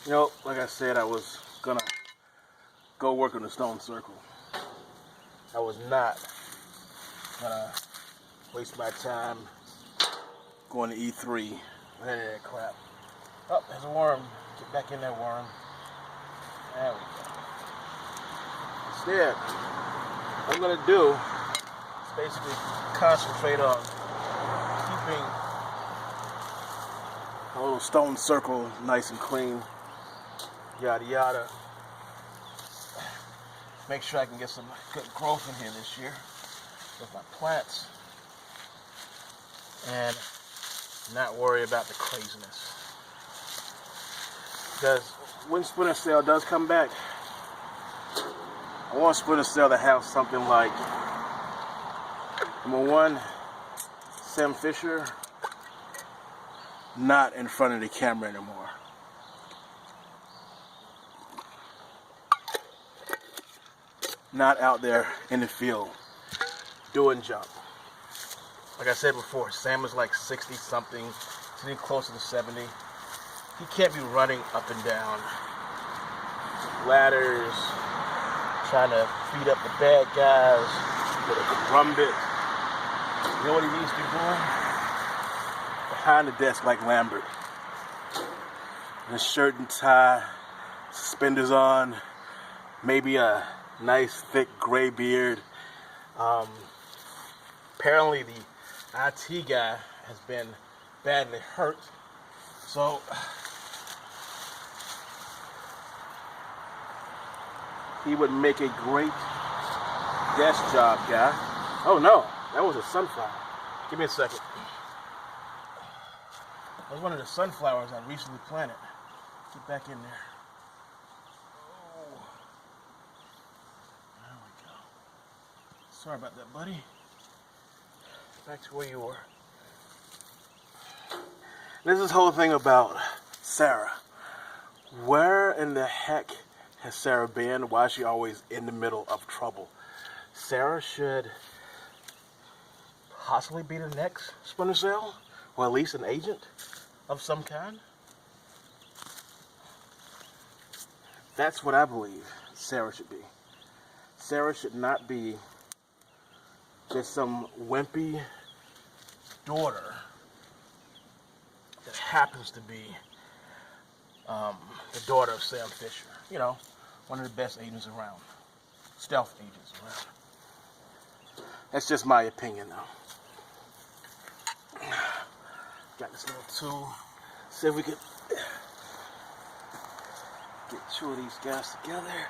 You know, like I said, I was gonna go work on the stone circle. I was not gonna waste my time going to E3 with any of that crap. Oh, there's a worm. Get back in there, worm. There we go. Instead, what I'm gonna do is basically concentrate on keeping a little stone circle nice and clean. Yada yada. Make sure I can get some good growth in here this year with my plants and not worry about the craziness. Because when Splinter Cell does come back, I want Splinter Cell to have something like, number one, Sam Fisher not in front of the camera anymore. Not out there in the field doing junk. Like I said before, Sam is like 60 something, getting closer to 70. He can't be running up and down ladders, trying to beat up the bad guys with a crumbit. You know what he needs to be doing? Behind the desk like Lambert. In a shirt and tie, suspenders on, maybe a nice thick gray beard. Apparently the IT guy has been badly hurt, so he would make a great desk job guy. Oh no, that was a sunflower. Give me a second. That was one of the sunflowers I recently planted. Get back in there. There we go. Sorry about that, buddy. Back to where you were. There's this whole thing about Sarah. Where in the heck has Sarah been? Why is she always in the middle of trouble? Sarah should possibly be the next Splinter Cell, or at least an agent of some kind. That's what I believe Sarah should be. Sarah should not be just some wimpy daughter that happens to be the daughter of Sam Fisher. You know, one of the best agents around. Stealth agents around. That's just my opinion, though. Got this little tool. See if we can get two of these guys together.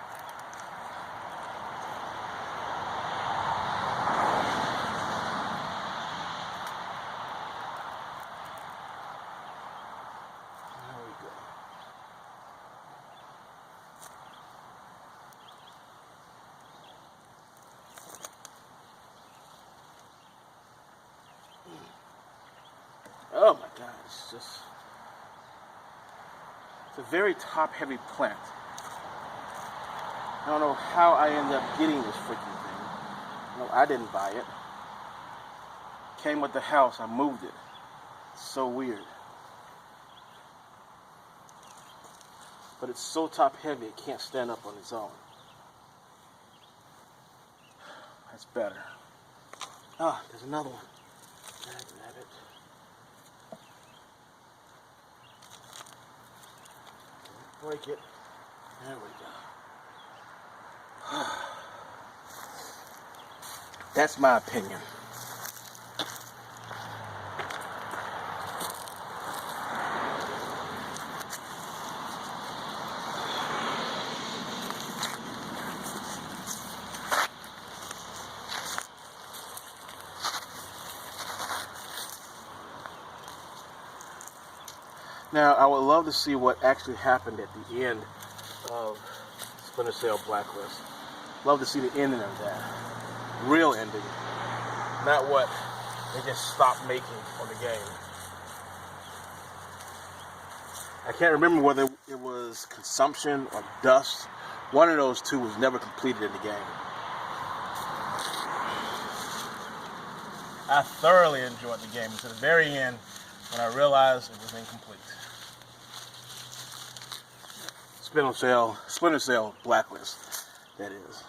Oh my God, it's a very top-heavy plant. I don't know how I ended up getting this freaking thing. No, I didn't buy it. Came with the house, I moved it. It's so weird. But it's so top-heavy, it can't stand up on its own. That's better. Ah, there's another one. Grab it. Break it. There we go. That's my opinion. Now, I would love to see what actually happened at the end of Splinter Cell Blacklist. Love to see the ending of that. Real ending. Not what they just stopped making on the game. I can't remember whether it was consumption or dust. One of those two was never completed in the game. I thoroughly enjoyed the game until the very end when I realized it was incomplete. Splinter Cell Blacklist, that is.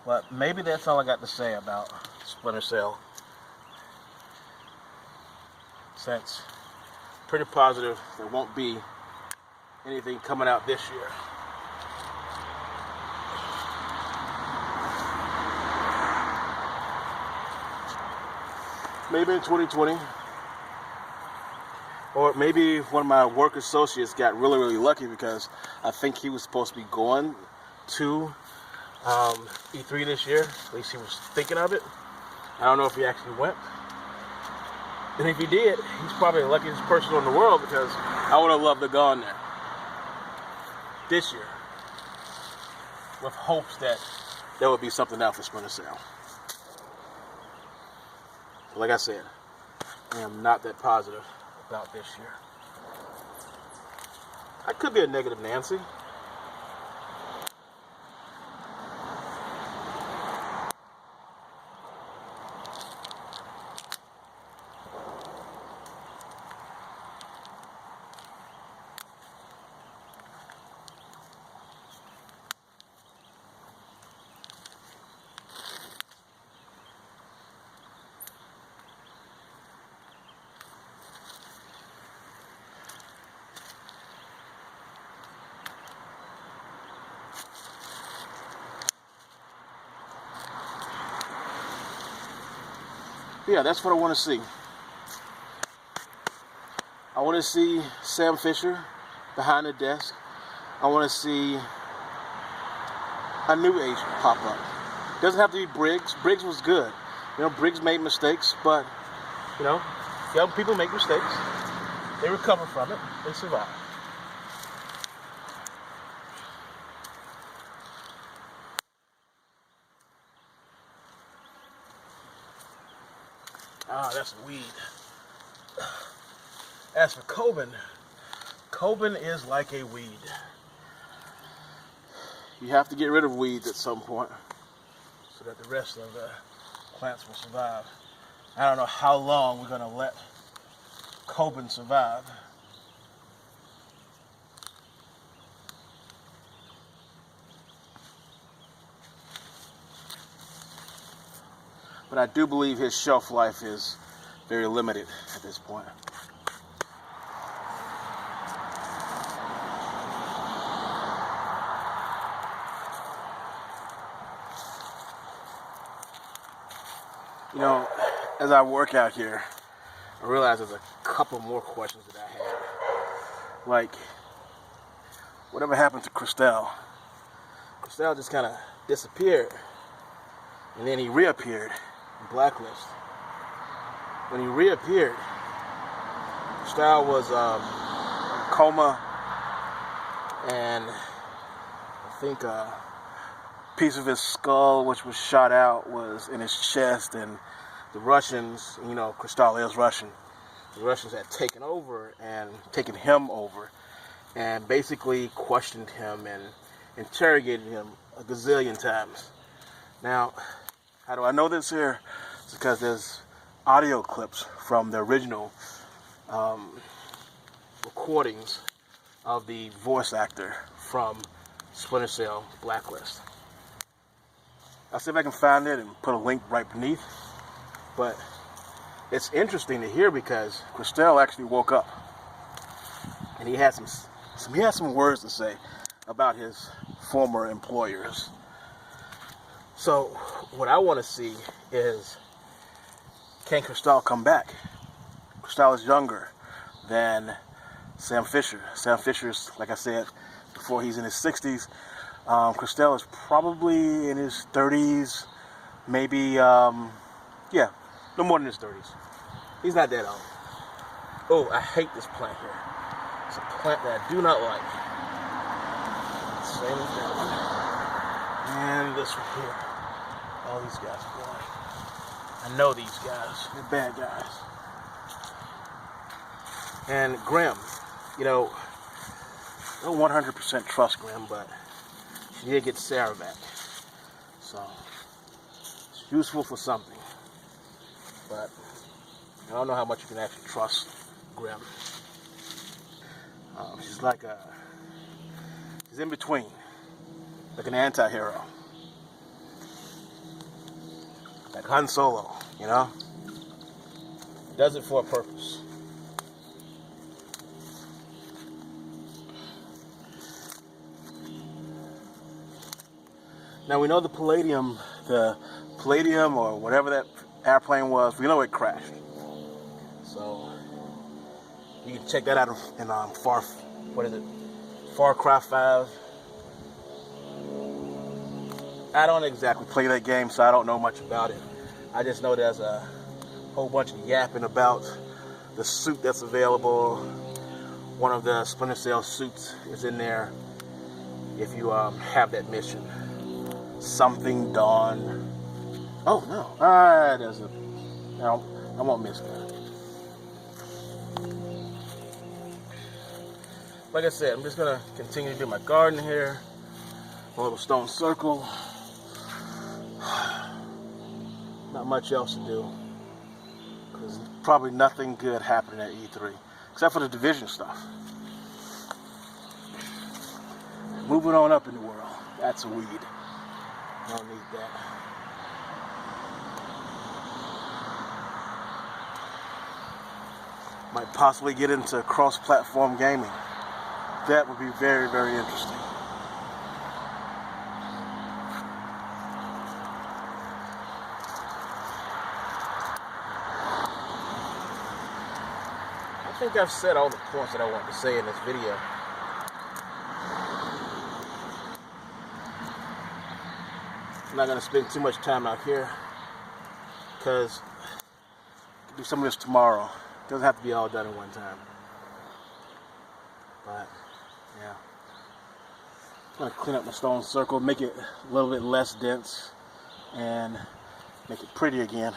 But maybe that's all I got to say about Splinter Cell. Since pretty positive there won't be anything coming out this year. Maybe in 2020. Or maybe one of my work associates got really lucky, because I think he was supposed to be going to E3 this year. At least he was thinking of it. I don't know if he actually went. And if he did, he's probably the luckiest person in the world, because I would have loved to go on there this year with hopes that there would be something out for Splinter Cell. But like I said, I am not that positive about this year. I could be a negative Nancy. Yeah, that's what I want to see. I want to see Sam Fisher behind the desk. I want to see a new agent pop up. Doesn't have to be Briggs. Briggs was good. You know, Briggs made mistakes, but, you know, young people make mistakes. They recover from it. They survive. Ah, that's weed. As for Coben, Coben is like a weed. You have to get rid of weeds at some point so that the rest of the plants will survive. I don't know how long we're going to let Coben survive. But I do believe his shelf life is very limited at this point. You know, as I work out here, I realize there's a couple more questions that I have. Like, whatever happened to Kestral? Kestral just kind of disappeared, and then he reappeared in Blacklist. When he reappeared, Kestral was in coma, and I think a piece of his skull, which was shot out, was in his chest, and the Russians, you know, Kestral is Russian, the Russians had taken over and taken him over and basically questioned him and interrogated him a gazillion times. Now, how do I know this here? It's because there's audio clips from the original recordings of the voice actor from Splinter Cell Blacklist. I'll see if I can find it and put a link right beneath. But it's interesting to hear because Kestral actually woke up and he had some words to say about his former employers. So what I want to see is, can Kestral come back? Kestral is younger than Sam Fisher. Sam Fisher's, like I said before, he's in his 60s. Kestral is probably in his 30s, maybe, yeah, no more than his 30s. He's not that old. Oh, I hate this plant here. It's a plant that I do not like. Same as that one. And this one here. All these guys are going. I know these guys. They're bad guys. And Grim, you know, I don't 100% trust Grim, but she did get Sarah back. So, it's useful for something. but I don't know how much you can actually trust Grim. She's like she's in between, like an anti-hero, like Han Solo, you know? Does it for a purpose. Now we know the Palladium or whatever that airplane was, we know it crashed. So you can check that out in Far Cry 5. I don't exactly play that game, so I don't know much about it. I just know there's a whole bunch of yapping about the suit that's available. One of the Splinter Cell suits is in there if you have that mission. Something Dawn. Oh no! No, I won't miss that. Like I said, I'm just gonna continue to do my garden here. A little stone circle. Not much else to do. There's probably nothing good happening at E3, except for the Division stuff. Moving on up in the world. That's a weed. I don't need that. Might possibly get into cross-platform gaming. That would be very, very interesting. I think I've said all the points that I want to say in this video. I'm not going to spend too much time out here because I'll do some of this tomorrow. It doesn't have to be all done in one time. But, yeah. I'm going to clean up my stone circle, make it a little bit less dense, and make it pretty again.